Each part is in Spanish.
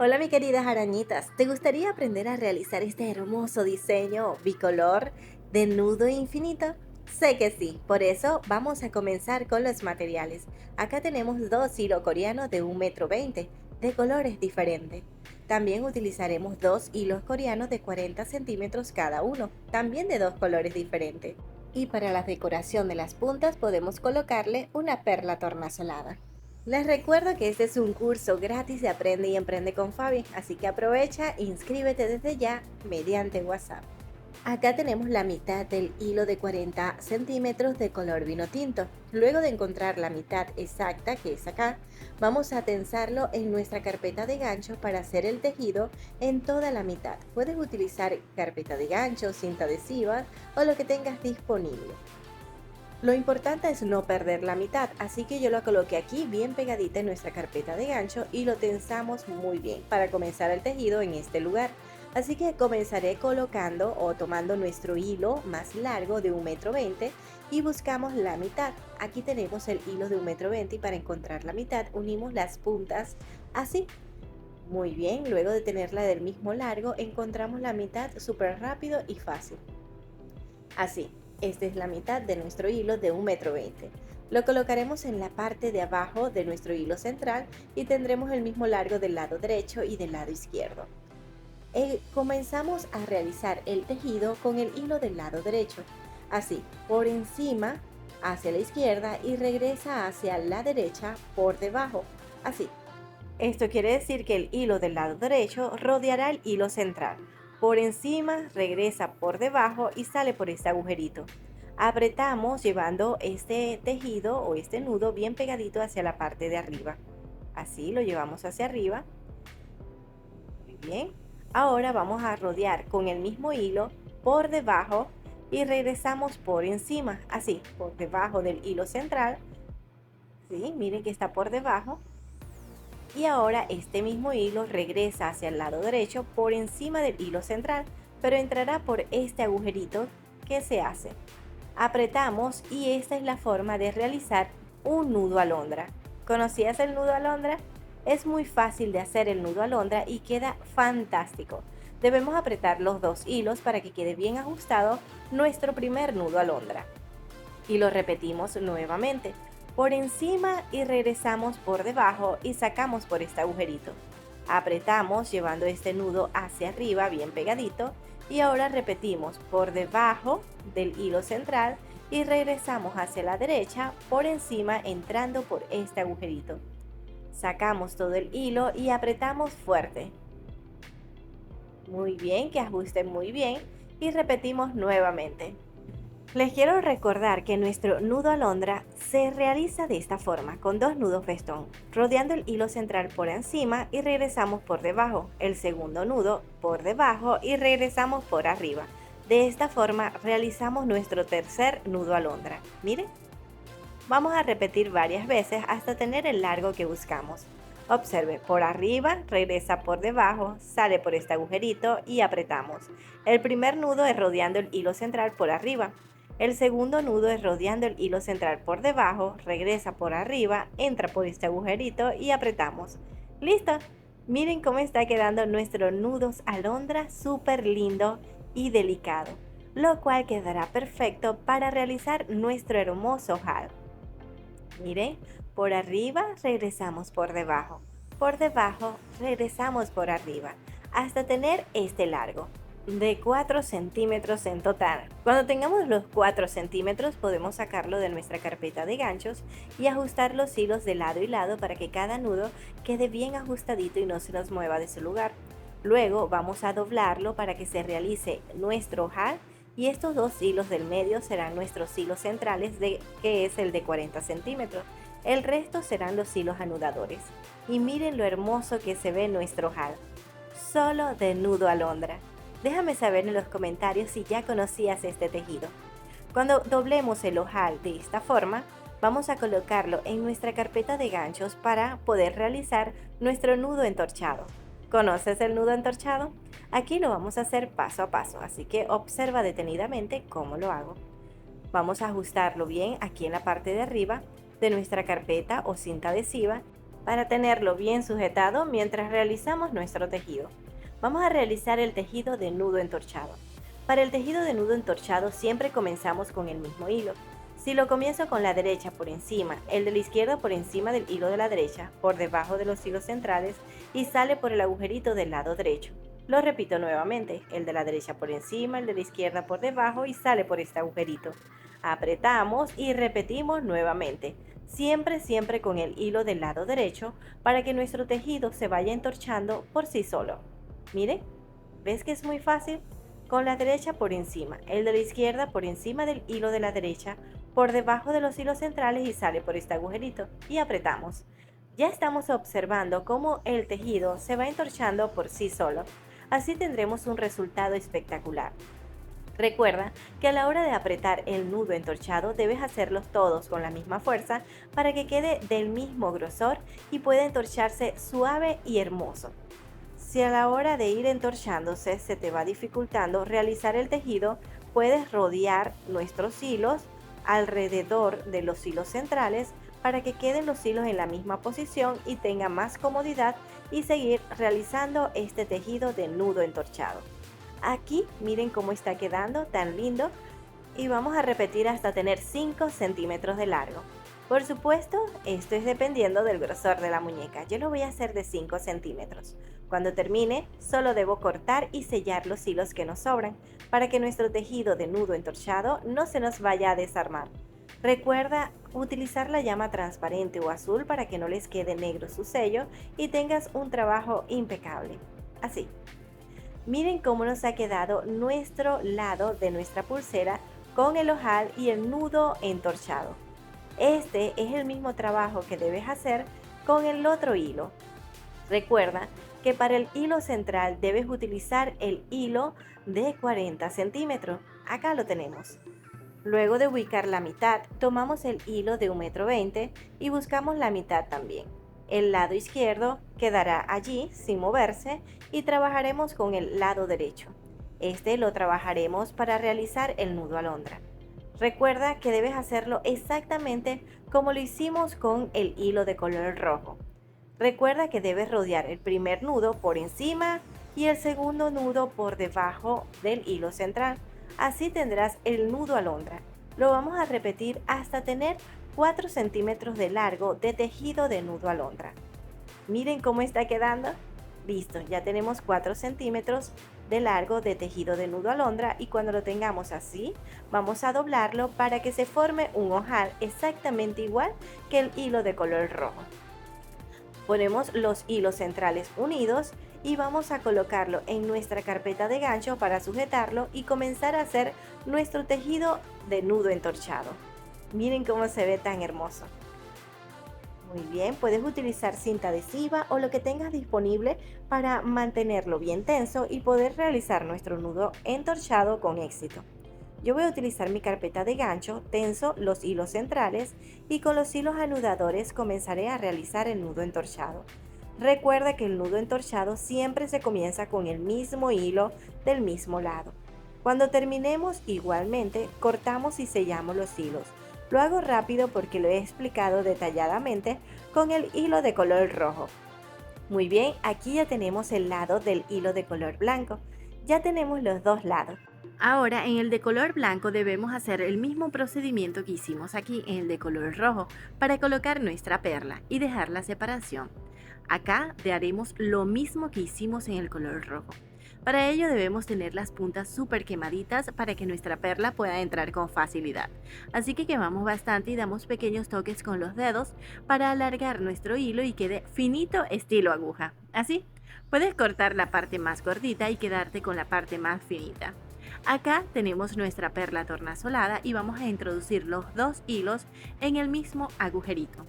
Hola mi queridas arañitas, ¿te gustaría aprender a realizar este hermoso diseño bicolor de nudo infinito? Sé que sí, por eso vamos a comenzar con los materiales. Acá tenemos dos hilos coreanos de 1,20 m de colores diferentes. También utilizaremos dos hilos coreanos de 40 centímetros cada uno, también de dos colores diferentes. Y para la decoración de las puntas podemos colocarle una perla tornasolada. Les recuerdo que este es un curso gratis de Aprende y Emprende con Fabi, así que aprovecha e inscríbete desde ya mediante WhatsApp. Acá tenemos la mitad del hilo de 40 centímetros de color vino tinto. Luego de encontrar la mitad exacta, que es acá, vamos a tensarlo en nuestra carpeta de gancho para hacer el tejido en toda la mitad. Puedes utilizar carpeta de gancho, cinta adhesiva o lo que tengas disponible. Lo importante es no perder la mitad, así que yo lo coloqué aquí bien pegadita en nuestra carpeta de gancho y lo tensamos muy bien para comenzar el tejido en este lugar. Así que comenzaré colocando o tomando nuestro hilo más largo de 1,20 m y buscamos la mitad. Aquí tenemos el hilo de 1,20 m y para encontrar la mitad unimos las puntas así. Muy bien, luego de tenerla del mismo largo encontramos la mitad súper rápido y fácil. Así, esta es la mitad de nuestro hilo de 1,20 m. Lo colocaremos en la parte de abajo de nuestro hilo central y tendremos el mismo largo del lado derecho y del lado izquierdo. Comenzamos a realizar el tejido con el hilo del lado derecho. Así, por encima hacia la izquierda y regresa hacia la derecha por debajo. Así, esto quiere decir que el hilo del lado derecho rodeará el hilo central. Por encima, regresa por debajo y sale por este agujerito. Apretamos llevando este tejido o este nudo bien pegadito hacia la parte de arriba. Así lo llevamos hacia arriba. Muy bien. Ahora vamos a rodear con el mismo hilo por debajo y regresamos por encima. Así, por debajo del hilo central. Sí, miren que está por debajo. Y ahora este mismo hilo regresa hacia el lado derecho por encima del hilo central, pero entrará por este agujerito que se hace. Apretamos y esta es la forma de realizar un nudo alondra. ¿Conocías el nudo alondra? Es muy fácil de hacer el nudo alondra y queda fantástico. Debemos apretar los dos hilos para que quede bien ajustado nuestro primer nudo alondra. Y lo repetimos nuevamente por encima y regresamos por debajo y sacamos por este agujerito. Apretamos llevando este nudo hacia arriba bien pegadito y ahora repetimos por debajo del hilo central y regresamos hacia la derecha por encima entrando por este agujerito. Sacamos todo el hilo y apretamos fuerte. Muy bien, que ajusten muy bien y repetimos nuevamente. Les quiero recordar que nuestro nudo alondra se realiza de esta forma, con dos nudos festón, rodeando el hilo central por encima y regresamos por debajo, el segundo nudo por debajo y regresamos por arriba. De esta forma realizamos nuestro tercer nudo alondra. Miren, vamos a repetir varias veces hasta tener el largo que buscamos. Observe, por arriba, regresa por debajo, sale por este agujerito y apretamos. El primer nudo es rodeando el hilo central por arriba. El segundo nudo es rodeando el hilo central por debajo, regresa por arriba, entra por este agujerito y apretamos. ¡Listo! Miren cómo está quedando nuestro nudos alondra súper lindo y delicado, lo cual quedará perfecto para realizar nuestro hermoso ojal. Miren, por arriba regresamos por debajo regresamos por arriba, hasta tener este largo de 4 centímetros en total. Cuando tengamos los 4 centímetros podemos sacarlo de nuestra carpeta de ganchos y ajustar los hilos de lado y lado para que cada nudo quede bien ajustadito y no se nos mueva de su lugar. Luego vamos a doblarlo para que se realice nuestro ojal y estos dos hilos del medio serán nuestros hilos centrales, que es el de 40 centímetros. El resto serán los hilos anudadores. Y miren lo hermoso que se ve nuestro ojal, solo de nudo alondra. Déjame saber en los comentarios si ya conocías este tejido. Cuando doblemos el ojal de esta forma, vamos a colocarlo en nuestra carpeta de ganchos para poder realizar nuestro nudo entorchado. ¿Conoces el nudo entorchado? Aquí lo vamos a hacer paso a paso, así que observa detenidamente cómo lo hago. Vamos a ajustarlo bien aquí en la parte de arriba de nuestra carpeta o cinta adhesiva para tenerlo bien sujetado mientras realizamos nuestro tejido. Vamos a realizar el tejido de nudo entorchado. Para el tejido de nudo entorchado siempre comenzamos con el mismo hilo. Si lo comienzo con la derecha por encima, el de la izquierda por encima del hilo de la derecha, por debajo de los hilos centrales y sale por el agujerito del lado derecho. Lo repito nuevamente, el de la derecha por encima, el de la izquierda por debajo y sale por este agujerito. Apretamos y repetimos nuevamente, siempre con el hilo del lado derecho para que nuestro tejido se vaya entorchando por sí solo. Miren, ¿ves que es muy fácil? Con la derecha por encima, el de la izquierda por encima del hilo de la derecha, por debajo de los hilos centrales y sale por este agujerito y apretamos. Ya estamos observando cómo el tejido se va entorchando por sí solo. Así tendremos un resultado espectacular. Recuerda que a la hora de apretar el nudo entorchado debes hacerlos todos con la misma fuerza para que quede del mismo grosor y pueda entorcharse suave y hermoso. Si a la hora de ir entorchándose se te va dificultando realizar el tejido, puedes rodear nuestros hilos alrededor de los hilos centrales para que queden los hilos en la misma posición y tenga más comodidad y seguir realizando este tejido de nudo entorchado. Aquí miren cómo está quedando tan lindo y vamos a repetir hasta tener 5 centímetros de largo. Por supuesto, esto es dependiendo del grosor de la muñeca. Yo lo voy a hacer de 5 centímetros. Cuando termine, solo debo cortar y sellar los hilos que nos sobran para que nuestro tejido de nudo entorchado no se nos vaya a desarmar. Recuerda utilizar la llama transparente o azul para que no les quede negro su sello y tengas un trabajo impecable. Así. Miren cómo nos ha quedado nuestro lado de nuestra pulsera con el ojal y el nudo entorchado. Este es el mismo trabajo que debes hacer con el otro hilo. Recuerda que para el hilo central debes utilizar el hilo de 40 centímetros. Acá lo tenemos. Luego de ubicar la mitad, tomamos el hilo de 1,20 m y buscamos la mitad también. El lado izquierdo quedará allí sin moverse y trabajaremos con el lado derecho. Este lo trabajaremos para realizar el nudo alondra. Recuerda que debes hacerlo exactamente como lo hicimos con el hilo de color rojo. Recuerda que debes rodear el primer nudo por encima y el segundo nudo por debajo del hilo central. Así tendrás el nudo alondra. Lo vamos a repetir hasta tener 4 centímetros de largo de tejido de nudo alondra. Miren cómo está quedando. Listo, ya tenemos 4 centímetros de largo de tejido de nudo alondra y cuando lo tengamos así, vamos a doblarlo para que se forme un ojal exactamente igual que el hilo de color rojo. Ponemos los hilos centrales unidos y vamos a colocarlo en nuestra carpeta de gancho para sujetarlo y comenzar a hacer nuestro tejido de nudo entorchado. Miren cómo se ve tan hermoso. Muy bien, puedes utilizar cinta adhesiva o lo que tengas disponible para mantenerlo bien tenso y poder realizar nuestro nudo entorchado con éxito. Yo voy a utilizar mi carpeta de gancho, tenso los hilos centrales y con los hilos anudadores comenzaré a realizar el nudo entorchado. Recuerda que el nudo entorchado siempre se comienza con el mismo hilo del mismo lado. Cuando terminemos, igualmente, cortamos y sellamos los hilos. Lo hago rápido porque lo he explicado detalladamente con el hilo de color rojo. Muy bien, aquí ya tenemos el lado del hilo de color blanco. Ya tenemos los dos lados. Ahora en el de color blanco debemos hacer el mismo procedimiento que hicimos aquí en el de color rojo para colocar nuestra perla y dejar la separación. Acá haremos lo mismo que hicimos en el color rojo. Para ello debemos tener las puntas súper quemaditas para que nuestra perla pueda entrar con facilidad. Así que quemamos bastante y damos pequeños toques con los dedos para alargar nuestro hilo y quede finito estilo aguja. Así, puedes cortar la parte más gordita y quedarte con la parte más finita. Acá tenemos nuestra perla tornasolada y vamos a introducir los dos hilos en el mismo agujerito.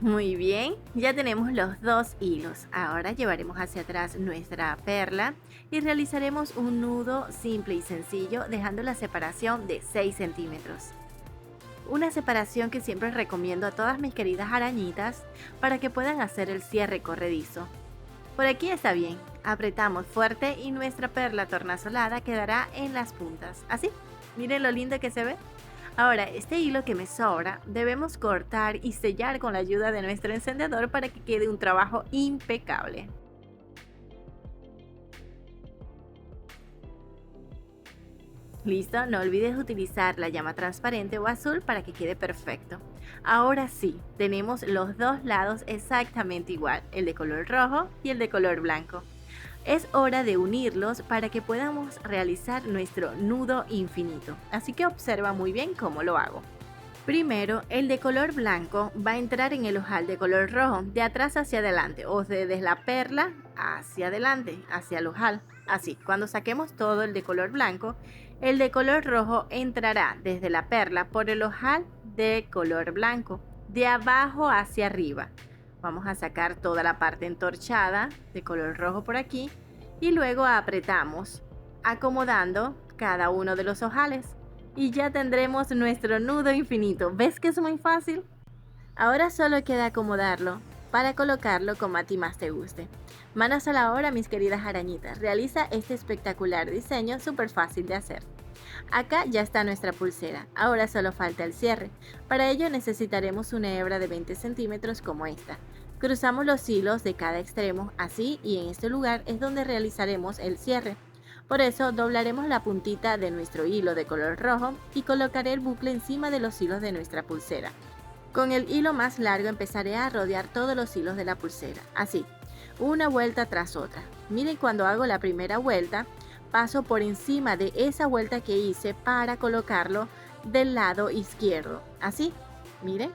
Muy bien, ya tenemos los dos hilos. Ahora llevaremos hacia atrás nuestra perla y realizaremos un nudo simple y sencillo dejando la separación de 6 centímetros. Una separación que siempre recomiendo a todas mis queridas arañitas para que puedan hacer el cierre corredizo. Por aquí está bien, apretamos fuerte y nuestra perla tornasolada quedará en las puntas. Así, miren lo lindo que se ve. Ahora, este hilo que me sobra debemos cortar y sellar con la ayuda de nuestro encendedor para que quede un trabajo impecable. Listo, no olvides utilizar la llama transparente o azul para que quede perfecto. Ahora sí, tenemos los dos lados exactamente igual, el de color rojo y el de color blanco. Es hora de unirlos para que podamos realizar nuestro nudo infinito, así que observa muy bien cómo lo hago. Primero, el de color blanco va a entrar en el ojal de color rojo, de atrás hacia adelante, o desde la perla hacia adelante, hacia el ojal. Así, cuando saquemos todo el de color blanco, el de color rojo entrará desde la perla por el ojal de color blanco, de abajo hacia arriba. Vamos a sacar toda la parte entorchada de color rojo por aquí y luego apretamos, acomodando cada uno de los ojales. Y ya tendremos nuestro nudo infinito. ¿Ves que es muy fácil? Ahora solo queda acomodarlo para colocarlo como a ti más te guste. Manos a la obra, mis queridas arañitas. Realiza este espectacular diseño súper fácil de hacer. Acá ya está nuestra pulsera. Ahora solo falta el cierre. Para ello necesitaremos una hebra de 20 centímetros como esta. Cruzamos los hilos de cada extremo así y en este lugar es donde realizaremos el cierre. Por eso doblaremos la puntita de nuestro hilo de color rojo y colocaré el bucle encima de los hilos de nuestra pulsera. Con el hilo más largo empezaré a rodear todos los hilos de la pulsera, así, una vuelta tras otra. Miren, cuando hago la primera vuelta, paso por encima de esa vuelta que hice para colocarlo del lado izquierdo, así, miren,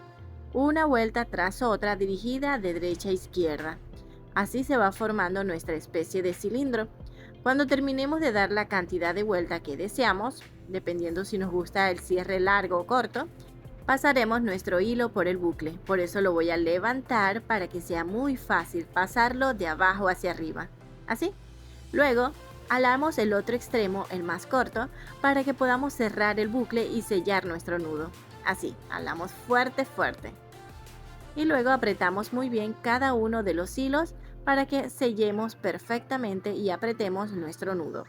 una vuelta tras otra dirigida de derecha a izquierda. Así se va formando nuestra especie de cilindro. Cuando terminemos de dar la cantidad de vuelta que deseamos, dependiendo si nos gusta el cierre largo o corto, pasaremos nuestro hilo por el bucle. Por eso lo voy a levantar para que sea muy fácil pasarlo de abajo hacia arriba. Así. Luego, alamos el otro extremo, el más corto, para que podamos cerrar el bucle y sellar nuestro nudo. Así, alamos fuerte, fuerte. Y luego apretamos muy bien cada uno de los hilos para que sellemos perfectamente y apretemos nuestro nudo.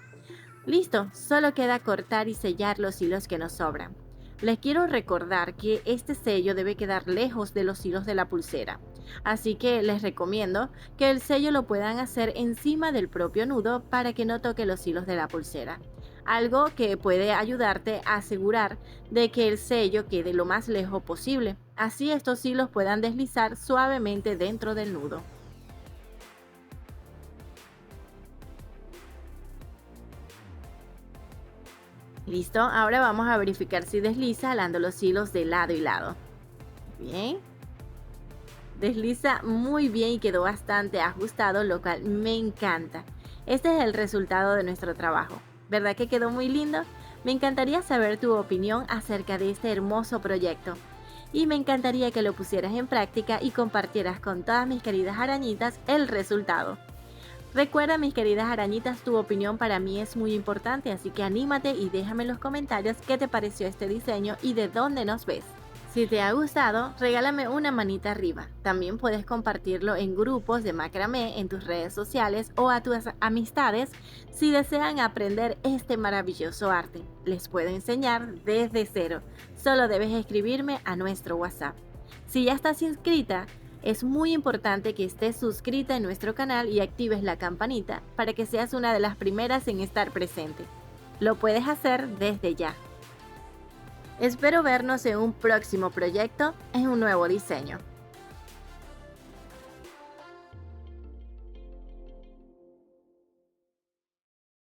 Listo, solo queda cortar y sellar los hilos que nos sobran. Les quiero recordar que este sello debe quedar lejos de los hilos de la pulsera, así que les recomiendo que el sello lo puedan hacer encima del propio nudo para que no toque los hilos de la pulsera. Algo que puede ayudarte a asegurar de que el sello quede lo más lejos posible, así estos hilos puedan deslizar suavemente dentro del nudo. Listo, ahora vamos a verificar si desliza jalando los hilos de lado y lado. Bien. Desliza muy bien y quedó bastante ajustado, lo cual me encanta. Este es el resultado de nuestro trabajo. ¿Verdad que quedó muy lindo? Me encantaría saber tu opinión acerca de este hermoso proyecto. Y me encantaría que lo pusieras en práctica y compartieras con todas mis queridas arañitas el resultado. Recuerda, mis queridas arañitas, tu opinión para mí es muy importante, así que anímate y déjame en los comentarios qué te pareció este diseño y de dónde nos ves. Si te ha gustado, regálame una manita arriba. También puedes compartirlo en grupos de macramé en tus redes sociales o a tus amistades si desean aprender este maravilloso arte. Les puedo enseñar desde cero. Solo debes escribirme a nuestro WhatsApp. Si ya estás inscrita, es muy importante que estés suscrita en nuestro canal y actives la campanita para que seas una de las primeras en estar presente. Lo puedes hacer desde ya. Espero vernos en un próximo proyecto en un nuevo diseño.